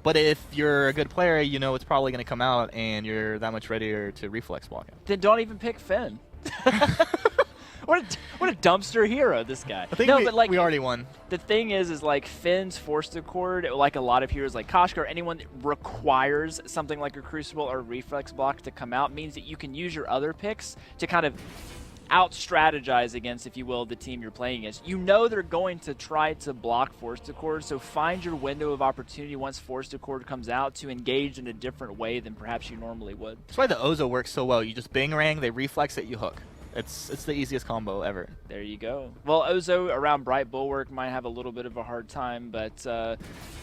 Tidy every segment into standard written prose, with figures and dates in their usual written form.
But if you're a good player, you know it's probably going to come out, and you're that much readier to reflex block it. Then don't even pick Finn. What a dumpster hero, this guy. I think but like we already won. The thing is like Finn's forced accord, like a lot of heroes like Koshka or anyone that requires something like a Crucible or a reflex block to come out, means that you can use your other picks to kind of out-strategize against, if you will, the team you're playing against. You know they're going to try to block Forced Accord, so find your window of opportunity once Forced Accord comes out to engage in a different way than perhaps you normally would. That's why the Ozo works so well. You just Bangarang, they reflex it, you hook. It's the easiest combo ever. There you go. Well, Ozo around Bright Bulwark might have a little bit of a hard time, but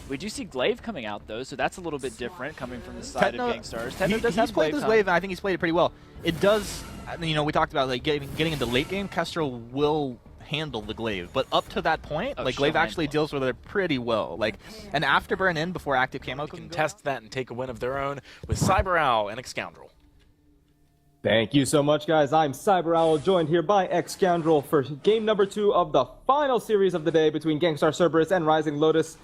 we do see Glaive coming out, though, so that's a little bit different coming from the side of Gankstars. Techno does have he's played Glaive this wave, and I think he's played it pretty well. It does, you know, we talked about like getting into late game, Kestrel will handle the Glaive, but up to that point, like Glaive actually deals with it pretty well. Like an afterburn in before active camo can test that and take a win of their own with Cyber Owl and Scoundrel. Thank you so much, guys. I'm Cyber Owl, joined here by Scoundrel for game number 2 of the final series of the day between Gankstars Cerberus and Rising Lotus.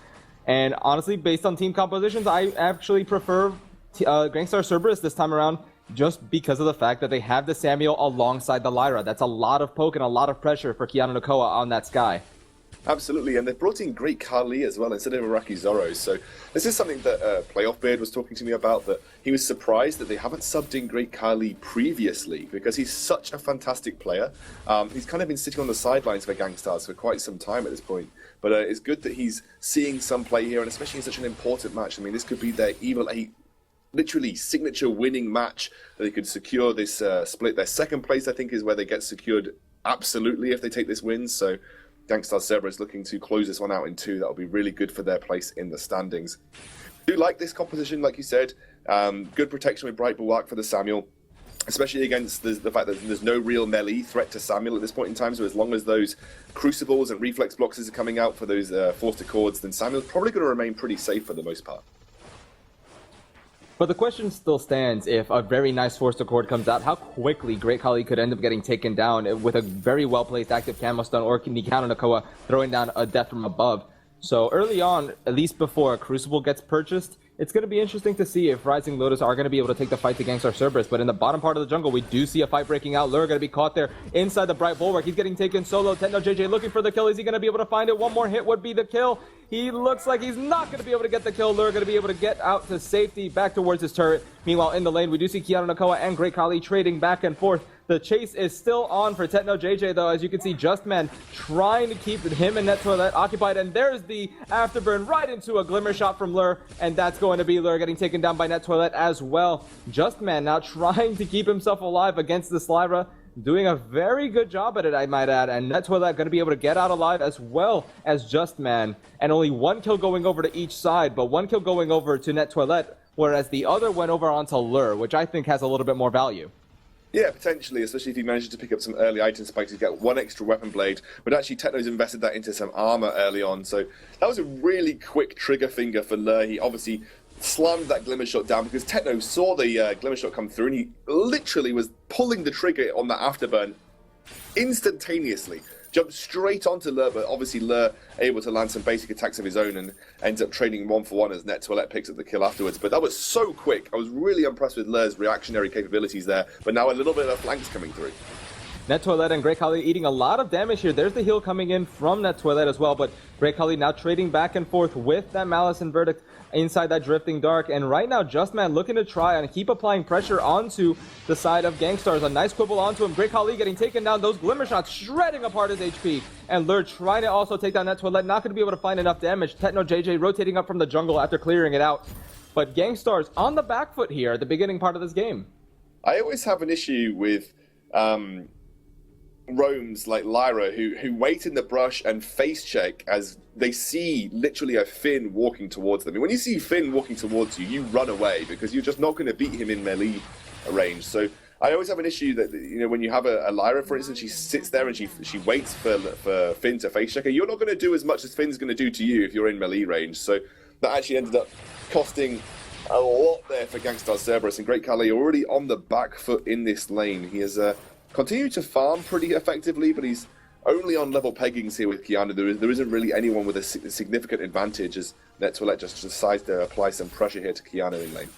And honestly, based on team compositions, I actually prefer Gankstars Cerberus this time around, just because of the fact that they have the Samuel alongside the Lyra. That's a lot of poke and a lot of pressure for Keanu Nakoa on that Sky. Absolutely, and they've brought in Great Kali as well instead of Iraqi Zoro. So this is something that Playoff Beard was talking to me about, that he was surprised that they haven't subbed in Great Kali previously, because he's such a fantastic player. He's kind of been sitting on the sidelines for Gankstars for quite some time at this point. But it's good that he's seeing some play here, and especially in such an important match. I mean, this could be their Evil 8 literally signature winning match that they could secure this split. Their second place, I think, is where they get secured absolutely if they take this win. So Gankstars Cerberus looking to close this one out in 2. That'll be really good for their place in the standings. I do like this composition, like you said. Good protection with Bright Bulwark for the Samuel, especially against the fact that there's no real melee threat to Samuel at this point in time. So as long as those Crucibles and Reflex Blocks are coming out for those Forced Accords, then Samuel's probably going to remain pretty safe for the most part. But the question still stands, if a very nice Forced Accord comes out, how quickly Great Kali could end up getting taken down with a very well-placed active Camo Stun, or Keanu Nakoa throwing down a death from above. So early on, at least before a Crucible gets purchased, it's going to be interesting to see if Rising Lotus are going to be able to take the fight to Gankstars Cerberus. But in the bottom part of the jungle, we do see a fight breaking out. Lure going to be caught there inside the Bright Bulwark. He's getting taken solo. Techno JJ looking for the kill. Is he going to be able to find it? One more hit would be the kill. He looks like he's not going to be able to get the kill. Lure going to be able to get out to safety back towards his turret. Meanwhile, in the lane, we do see Keanu Nakoa and Great Kali trading back and forth. The chase is still on for Techno JJ, though. As you can see, Justman trying to keep him and Net Toilet occupied. And there's the afterburn right into a glimmer shot from Lure. And that's going to be Lure getting taken down by Net Toilet as well. Justman now trying to keep himself alive against this Lyra. Doing a very good job at it, I might add. And Net Toilet going to be able to get out alive as well as Justman. And only one kill going over to each side, but one kill going over to Net Toilet, whereas the other went over onto Lure, which I think has a little bit more value. Yeah, potentially, especially if he manages to pick up some early item spikes to get one extra weapon blade. But actually, Techno's invested that into some armor early on. So that was a really quick trigger finger for Lure. He obviously slammed that Glimmer Shot down because Techno saw the Glimmer Shot come through, and he literally was pulling the trigger on that afterburn instantaneously. Jumped straight onto Lure, but obviously Lure able to land some basic attacks of his own and ends up trading 1-for-1 as Net Toilet picks up the kill afterwards. But that was so quick. I was really impressed with Lure's reactionary capabilities there, but now a little bit of flanks coming through. Net Toilet and Great Kali eating a lot of damage here. There's the heal coming in from Net Toilet as well, but Great Kali now trading back and forth with that Malice and Verdict inside that Drifting Dark. And right now, Justman looking to try and keep applying pressure onto the side of Gankstars. A nice quibble onto him. Great Kali getting taken down. Those Glimmer Shots shredding apart his HP. And Lure trying to also take down Net Toilet. Not going to be able to find enough damage. Techno JJ rotating up from the jungle after clearing it out. But Gankstars on the back foot here at the beginning part of this game. I always have an issue with roams like Lyra who wait in the brush and face check as they see literally a Finn walking towards them. And when you see Finn walking towards you, you run away because you're just not going to beat him in melee range. So I always have an issue that, you know, when you have a Lyra, for instance, she sits there and she waits for Finn to face check her. You're not going to do as much as Finn's going to do to you if you're in melee range. So that actually ended up costing a lot there for Gankstars Cerberus. And Great Kali already on the back foot in this lane. He has continued to farm pretty effectively, but he's only on level peggings here with Keanu. There isn't really anyone with a significant advantage as NetToilette just decides to apply some pressure here to Keanu in lane.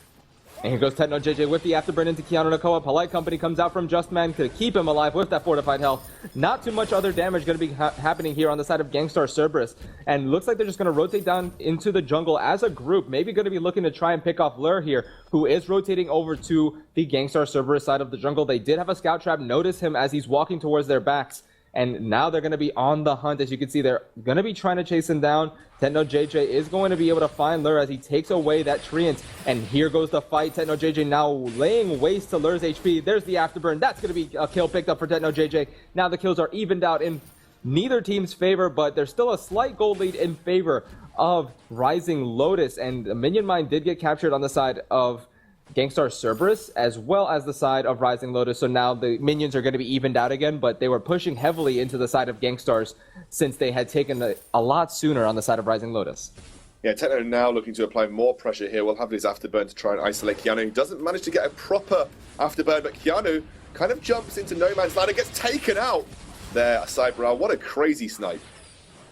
And here goes Techno JJ with the afterburn into Keanu Nakoa. Polite Company comes out from Justman to keep him alive with that fortified health. Not too much other damage going to be happening here on the side of Gankstars Cerberus. And looks like they're just going to rotate down into the jungle as a group. Maybe going to be looking to try and pick off Lure here, who is rotating over to the Gankstars Cerberus side of the jungle. They did have a scout trap. Notice him as he's walking towards their backs. And now they're going to be on the hunt. As you can see, they're going to be trying to chase him down. Techno JJ is going to be able to find Lure as he takes away that Treant. And here goes the fight. Techno JJ now laying waste to Lure's HP. There's the afterburn. That's going to be a kill picked up for Techno JJ. Now the kills are evened out in neither team's favor, but there's still a slight gold lead in favor of Rising Lotus. And the minion mine did get captured on the side of Gankstars Cerberus, as well as the side of Rising Lotus. So now the minions are going to be evened out again, but they were pushing heavily into the side of Gankstars since they had taken a lot sooner on the side of Rising Lotus. Yeah, Techno now looking to apply more pressure here. We'll have his afterburn to try and isolate Keanu. He doesn't manage to get a proper afterburn, but Keanu kind of jumps into no man's land and gets taken out there. Cyber, what a crazy snipe.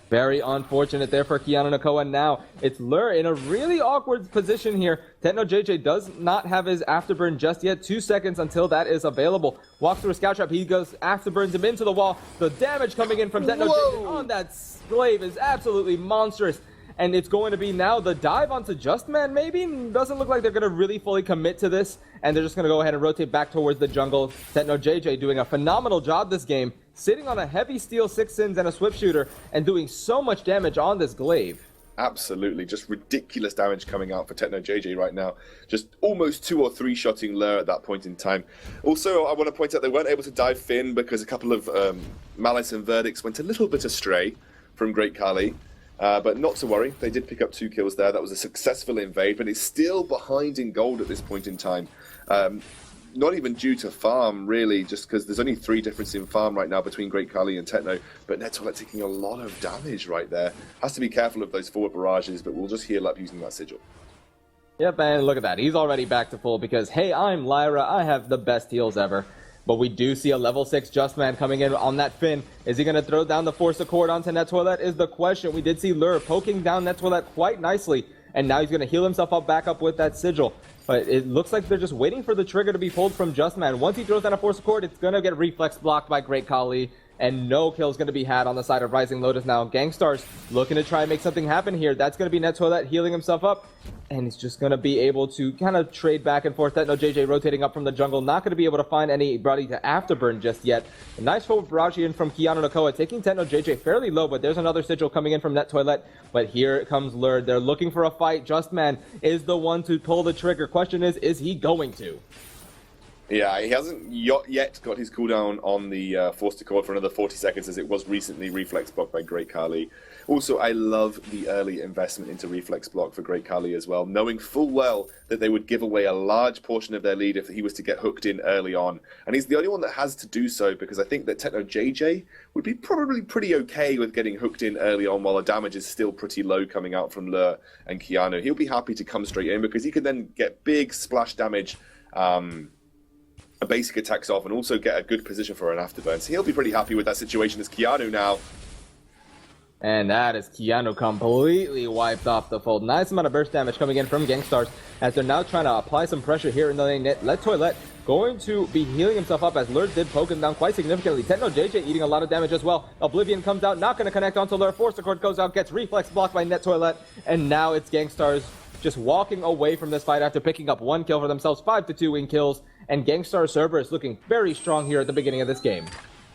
Very unfortunate there for Keanu Nakoa. Now it's Lure in a really awkward position here. Techno JJ does not have his afterburn just yet. 2 seconds until that is available. Walks through a scout trap. He goes afterburns him into the wall. The damage coming in from Techno JJ on that glaive is absolutely monstrous. And it's going to be now the dive onto Justman, maybe? Doesn't look like they're going to really fully commit to this. And they're just going to go ahead and rotate back towards the jungle. Techno JJ doing a phenomenal job this game. Sitting on a heavy steel 6 sins and a swift shooter and doing so much damage on this glaive. Absolutely, just ridiculous damage coming out for Techno JJ right now. Just almost 2 or 3 shotting Lure at that point in time. Also, I want to point out they weren't able to dive Finn because a couple of Malice and Verdicts went a little bit astray from Great Khali. But not to worry, they did pick up 2 kills there. That was a successful invade, but it's still behind in gold at this point in time. Not even due to farm, really, just because there's only 3 difference in farm right now between Great Khali and Techno. But NetToilette taking a lot of damage right there. Has to be careful of those forward barrages, but we'll just heal up using that sigil. Yep, and look at that. He's already back to full because, hey, I'm Lyra. I have the best heals ever. But we do see a level 6 Justman coming in on that Finn. Is he going to throw down the Force Accord onto NetToilette is the question. We did see Lure poking down NetToilette quite nicely. And now he's going to heal himself up back up with that sigil. But it looks like they're just waiting for the trigger to be pulled from Justman. Once he throws down a Force Accord, it's going to get reflex blocked by Great Khali. And no kill is going to be had on the side of Rising Lotus now. Gankstars looking to try and make something happen here. That's going to be NetToilette healing himself up. And he's just going to be able to kind of trade back and forth. Techno JJ rotating up from the jungle. Not going to be able to find anybody to afterburn just yet. A nice forward barrage in from Keanu Nakoa. Taking Techno JJ fairly low, but there's another sigil coming in from NetToilette. But here comes Lure. They're looking for a fight. Justman is the one to pull the trigger. Question is he going to? Yeah, he hasn't yet got his cooldown on the Force Accord for another 40 seconds, as it was recently reflex blocked by Great Khali. Also, I love the early investment into reflex block for Great Khali as well, knowing full well that they would give away a large portion of their lead if he was to get hooked in early on. And he's the only one that has to do so, because I think that Techno JJ would be probably pretty okay with getting hooked in early on while the damage is still pretty low coming out from Lure and Keanu. He'll be happy to come straight in because he can then get big splash damage, a basic attacks off, and also get a good position for an afterburn. So he'll be pretty happy with that situation as Keanu now. And that is Keanu completely wiped off the fold. Nice amount of burst damage coming in from Gankstars as they're now trying to apply some pressure here in the lane. NetToilette going to be healing himself up as Lure did poke him down quite significantly. Techno JJ eating a lot of damage as well. Oblivion comes out, not going to connect onto Lure. Force Accord goes out, gets reflex blocked by NetToilette. And now it's Gankstars just walking away from this fight after picking up 1 kill for themselves, 5-2 in kills. And Gankstars Cerberus looking very strong here at the beginning of this game.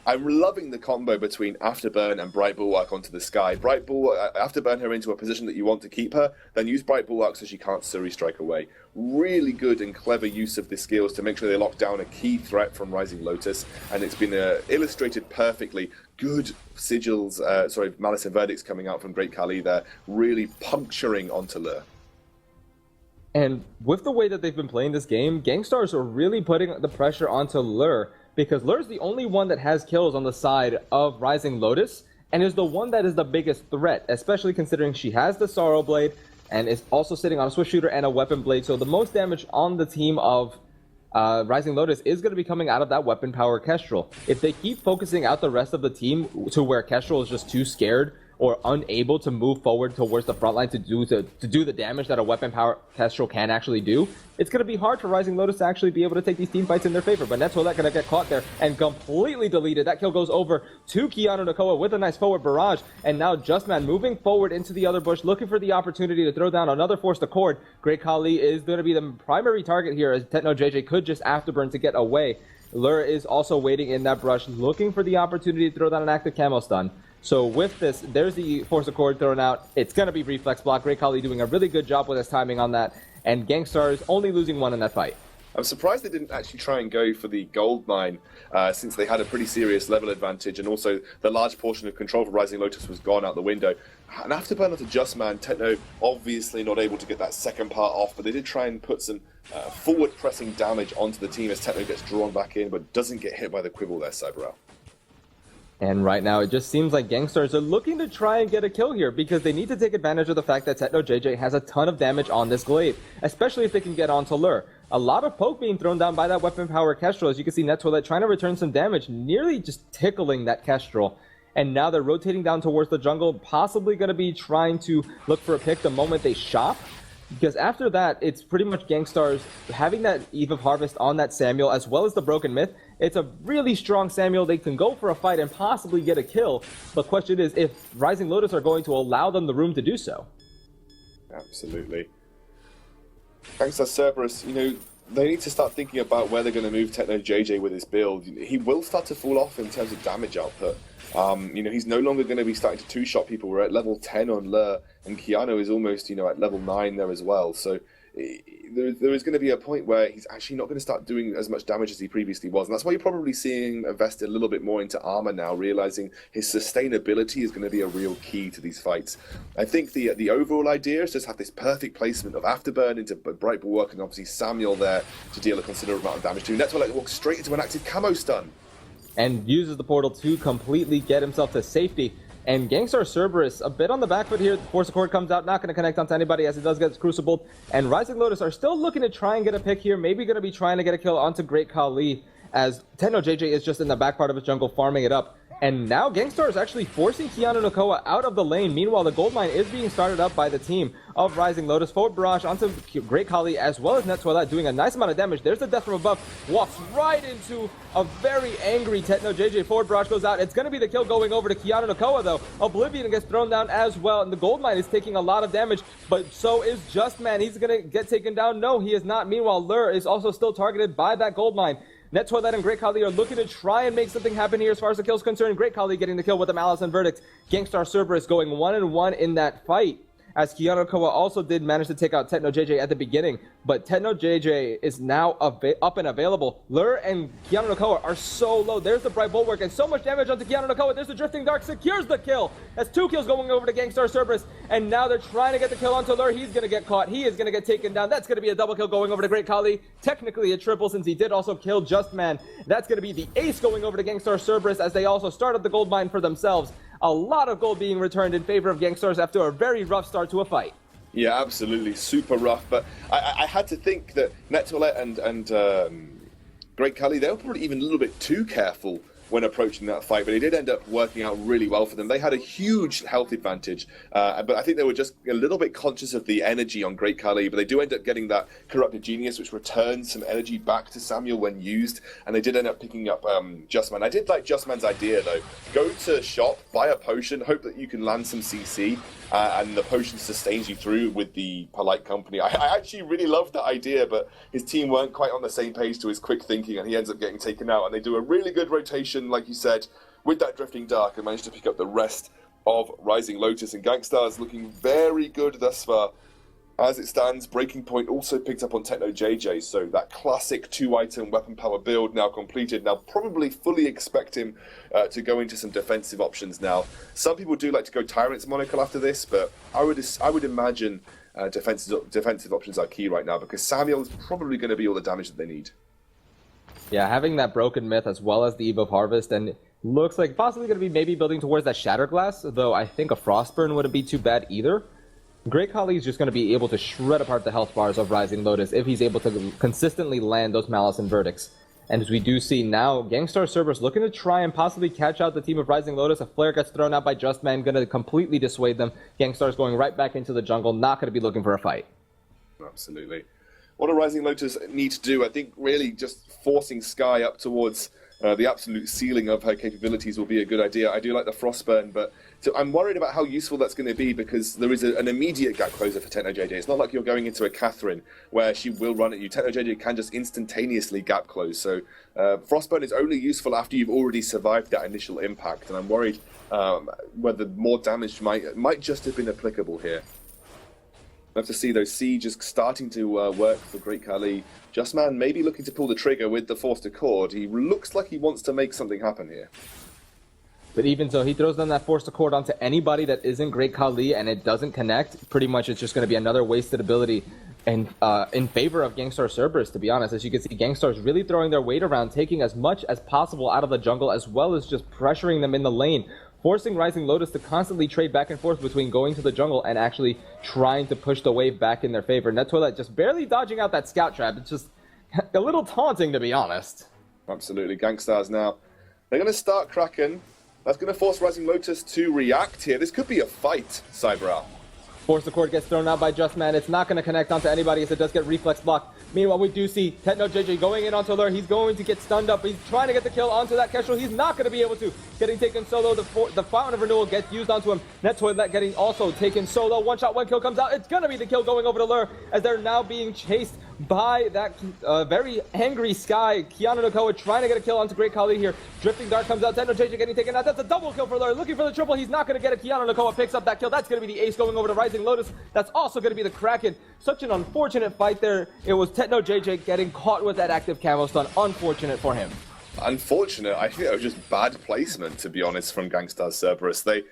I'm loving the combo between Afterburn and Bright Bulwark onto the sky. Bright Bulwark, Afterburn her into a position that you want to keep her, then use Bright Bulwark so she can't Suri strike away. Really good and clever use of the skills to make sure they lock down a key threat from Rising Lotus, and it's been illustrated perfectly. Good sigils, Malice and Verdicts coming out from Great Khali there, really puncturing onto Lure. And with the way that they've been playing this game, Gankstars are really putting the pressure onto Lure, because Lure's the only one that has kills on the side of Rising Lotus, and is the one that is the biggest threat, especially considering she has the Sorrow Blade, and is also sitting on a Swift Shooter and a Weapon Blade, so the most damage on the team of Rising Lotus is going to be coming out of that Weapon Power Kestrel. If they keep focusing out the rest of the team to where Kestrel is just too scared, or unable to move forward towards the front line to do the damage that a weapon power Kestrel can actually do, it's going to be hard for Rising Lotus to actually be able to take these team fights in their favor. But Netsolette going to get caught there and completely deleted. That kill goes over to Keanu Nakoa with a nice forward barrage. And now Justman moving forward into the other bush, looking for the opportunity to throw down another Forced Accord. Great Khali is going to be the primary target here, as Techno JJ could just afterburn to get away. Lure is also waiting in that brush, looking for the opportunity to throw down an active camo stun. So with this, there's the Force Accord thrown out. It's going to be Reflex Block. Great Khali doing a really good job with his timing on that. And Gankstars only losing one in that fight. I'm surprised they didn't actually try and go for the gold mine, since they had a pretty serious level advantage, and also the large portion of control for Rising Lotus was gone out the window. And afterburn onto Justman, Techno obviously not able to get that second part off, but they did try and put some forward pressing damage onto the team as Techno gets drawn back in, but doesn't get hit by the Quibble there, Cyberel. And right now, it just seems like Gankstars are looking to try and get a kill here because they need to take advantage of the fact that Techno JJ has a ton of damage on this glaive, especially if they can get onto Lure. A lot of poke being thrown down by that weapon power Kestrel. As you can see, Netsolette trying to return some damage, nearly just tickling that Kestrel. And now they're rotating down towards the jungle, possibly going to be trying to look for a pick the moment they shop. Because after that, it's pretty much Gankstars having that Eve of Harvest on that Samuel, as well as the Broken Myth. It's a really strong Samuel. They can go for a fight and possibly get a kill. The question is if Rising Lotus are going to allow them the room to do so. Absolutely. Gankstars Cerberus, they need to start thinking about where they're going to move Techno JJ with his build. He will start to fall off in terms of damage output. He's no longer going to be starting to two-shot people. We're at level 10 on Lure, and Keanu is almost, at level 9 there as well. So there is going to be a point where he's actually not going to start doing as much damage as he previously was. And that's why you're probably seeing invested a little bit more into armor now, realizing his sustainability is going to be a real key to these fights. I think the overall idea is just have this perfect placement of Afterburn into Bright Bulwark, and obviously Samuel there to deal a considerable amount of damage to. Netsolette walks straight into an active camo stun. And uses the portal to completely get himself to safety. And Gankstars Cerberus a bit on the back foot here. The Force Accord comes out, not going to connect onto anybody as it does get crucibled. And Rising Lotus are still looking to try and get a pick here. Maybe going to be trying to get a kill onto Great Khali, as Techno JJ is just in the back part of his jungle farming it up. And now Gankstars is actually forcing Keanu Nakoa out of the lane. Meanwhile, the gold mine is being started up by the team of Rising Lotus. Forward barrage onto Great Khali as well as Netsolette doing a nice amount of damage. There's the death from above. Walks right into a very angry Techno JJ. Forward barrage goes out. It's going to be the kill going over to Keanu Nakoa though. Oblivion gets thrown down as well. And the gold mine is taking a lot of damage. But so is Justman. He's going to get taken down. No, he is not. Meanwhile, Lure is also still targeted by that gold mine. Netsolette and Great Khali are looking to try and make something happen here as far as the kill's concerned. Great Khali getting the kill with the Malice and Verdict. Gankstars Cerberus going 1-1 in that fight, as Keanu Nakoa also did manage to take out Techno JJ at the beginning. But Techno JJ is now up and available. Lure and Keanu Nakoa are so low. There's the Bright Bulwark and so much damage onto Keanu Nakoa. There's the Drifting Dark, secures the kill. That's 2 kills going over to Gankstars Cerberus. And now they're trying to get the kill onto Lure. He's going to get caught. He is going to get taken down. That's going to be a double kill going over to Great Khali. Technically a triple since he did also kill Justman. That's going to be the ace going over to Gankstars Cerberus as they also started the gold mine for themselves. A lot of gold being returned in favor of Gankstars after a very rough start to a fight. Yeah, absolutely. Super rough. But I had to think that Netsolette and Great Khali, they were probably even a little bit too careful when approaching that fight, but it did end up working out really well for them. They had a huge health advantage, but I think they were just a little bit conscious of the energy on Great Khali, but they do end up getting that Corrupted Genius, which returns some energy back to Samuel when used, and they did end up picking up Justman. I did like Justman's idea, though. Go to shop, buy a potion, hope that you can land some CC, and the potion sustains you through with the polite company. I actually really loved that idea, but his team weren't quite on the same page to his quick thinking, and he ends up getting taken out, and they do a really good rotation, like you said, with that Drifting Dark, and managed to pick up the rest of Rising Lotus. And Gankstars looking very good thus far. As it stands, Breaking Point also picked up on Techno JJ, so that classic 2-item weapon power build now completed. Now probably fully expect him to go into some defensive options now. Some people do like to go Tyrant's Monocle after this, but I would imagine defensive options are key right now, because Samuel is probably going to be all the damage that they need. Yeah, having that Broken Myth as well as the Eve of Harvest, and looks like possibly going to be maybe building towards that Shatterglass, though I think a Frostburn wouldn't be too bad either. Great Khali is just going to be able to shred apart the health bars of Rising Lotus if he's able to consistently land those Malice and Verdicts. And as we do see now, Gankstars Cerberus looking to try and possibly catch out the team of Rising Lotus. A flare gets thrown out by Justman, going to completely dissuade them. Gankstars going right back into the jungle, not going to be looking for a fight. Absolutely. What do Rising Lotus need to do? I think really just forcing Sky up towards the absolute ceiling of her capabilities will be a good idea. I do like the Frostburn, but I'm worried about how useful that's going to be because there is an immediate gap closer for TechnoJJ. It's not like you're going into a Catherine where she will run at you. TechnoJJ can just instantaneously gap close. So Frostburn is only useful after you've already survived that initial impact, and I'm worried whether more damage might just have been applicable here. We'll have to see those sieges starting to work for Great Khali. Justman maybe looking to pull the trigger with the Forced Accord. He looks like he wants to make something happen here. But even so, he throws down that Forced Accord onto anybody that isn't Great Khali and it doesn't connect. Pretty much it's just going to be another wasted ability and in favor of Gankstars Cerberus, to be honest. As you can see, Gankstars really throwing their weight around, taking as much as possible out of the jungle as well as just pressuring them in the lane, forcing Rising Lotus to constantly trade back and forth between going to the jungle and actually trying to push the wave back in their favor. NetToilet just barely dodging out that scout trap. It's just a little taunting, to be honest. Absolutely. Gankstars now. They're going to start Kraken. That's going to force Rising Lotus to react here. This could be a fight, Cyberal. Force Accord gets thrown out by Justman. It's not going to connect onto anybody as it does get reflex blocked. Meanwhile, we do see TechnoJJ going in onto Lure. He's going to get stunned up. He's trying to get the kill onto that Kestrel. He's not going to be able to. Getting taken solo. The Fountain of Renewal gets used onto him. NetToilet getting also taken solo. One shot, one kill comes out. It's going to be the kill going over to Lure as they're now being chased by that very angry Sky. Keanu Nakoa trying to get a kill onto Great Khali here. Drifting Dart comes out. TechnoJJ getting taken out. That's a double kill for Lure. Looking for the triple. He's not going to get it. Keanu Nakoa picks up that kill. That's going to be the ace going over to Rising Lotus. That's also going to be the Kraken. Such an unfortunate fight there. It was TechnoJJ getting caught with that active camo stun. Unfortunate for him. Unfortunate. I think it was just bad placement, to be honest, from Gankstars Cerberus. They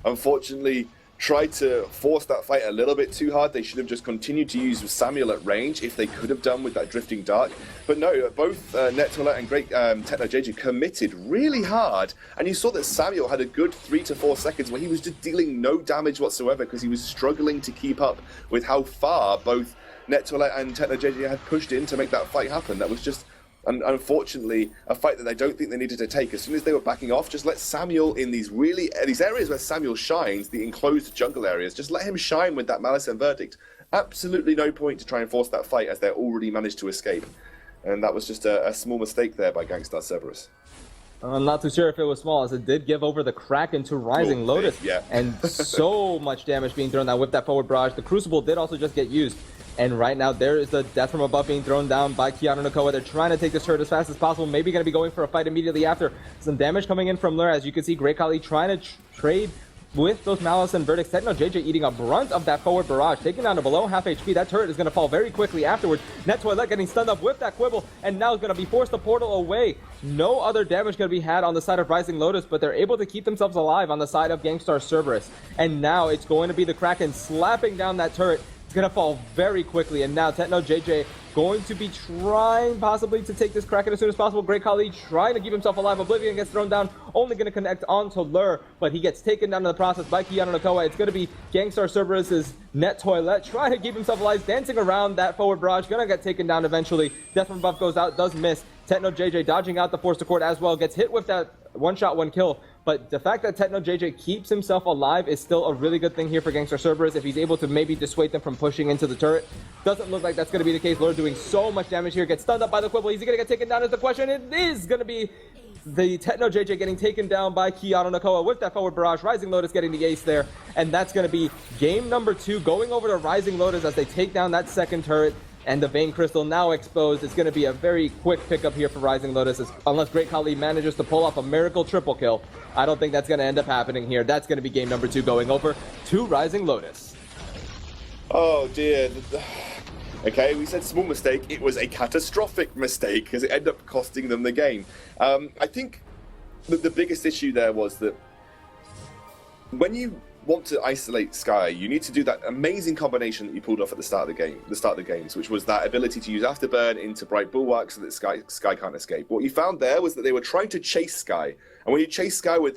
unfortunately tried to force that fight a little bit too hard. They should have just continued to use Samuel at range if they could have done with that Drifting Dark. But no, both NetToilet and Great TechnoJJ committed really hard. And you saw that Samuel had a good 3 to 4 seconds where he was just dealing no damage whatsoever because he was struggling to keep up with how far both NetToilet and TechnoJJ had pushed in to make that fight happen. That was just, unfortunately, a fight that I don't think they needed to take. As soon as they were backing off, just let Samuel in these areas where Samuel shines, the enclosed jungle areas, just let him shine with that Malice and Verdict. Absolutely no point to try and force that fight as they already managed to escape. And that was just a small mistake there by Gankstars Cerberus. I'm not too sure if it was small, as it did give over the Kraken to Rising Lotus. Yeah. And so much damage being thrown down with that forward barrage. The Crucible did also just get used. And right now, there is the Death from Above being thrown down by Keanu Nakoa. They're trying to take this turret as fast as possible. Maybe going to be going for a fight immediately after. Some damage coming in from Lure. As you can see, Great Khali trying to trade with those Malice and Verdicts. TechnoJJ eating a brunt of that forward barrage, taking down to below half HP. That turret is going to fall very quickly afterwards. NetToilet getting stunned up with that Quibble, and now is going to be forced to portal away. No other damage going to be had on the side of Rising Lotus, but they're able to keep themselves alive on the side of Gankstars Cerberus. And now it's going to be the Kraken slapping down that turret. It's going to fall very quickly, and now TechnoJJ going to be trying possibly to take this Kraken as soon as possible. Great Khali trying to keep himself alive. Oblivion gets thrown down, only going to connect onto Lure, but he gets taken down in the process by Keanu Nakoa. It's going to be Gankstars Cerberus' NetToilet trying to keep himself alive, dancing around that forward barrage, going to get taken down eventually. Death from Above goes out, does miss. TechnoJJ dodging out the Forced Accord as well, gets hit with that one shot, one kill. But the fact that TechnoJJ keeps himself alive is still a really good thing here for Gankstars Cerberus. If he's able to maybe dissuade them from pushing into the turret, doesn't look like that's going to be the case. Lure doing so much damage here, gets stunned up by the Quibble. He's going to get taken down is the question. It is going to be the TechnoJJ getting taken down by Keanu Nakoa with that forward barrage. Rising Lotus getting the ace there. And that's going to be game number 2 going over to Rising Lotus as they take down that second turret. And the Vein Crystal now exposed. It's going to be a very quick pickup here for Rising Lotus, unless Great Khali manages to pull off a miracle triple kill. I don't think that's going to end up happening here. That's going to be game number 2 going over to Rising Lotus. Oh dear. Okay, we said small mistake. It was a catastrophic mistake because it ended up costing them the game. I think the biggest issue there was that when you want to isolate Sky, you need to do that amazing combination that you pulled off at the start of the games, which was that ability to use Afterburn into Bright Bulwark so that Sky can't escape. What you found there was that they were trying to chase Sky, and when you chase Sky with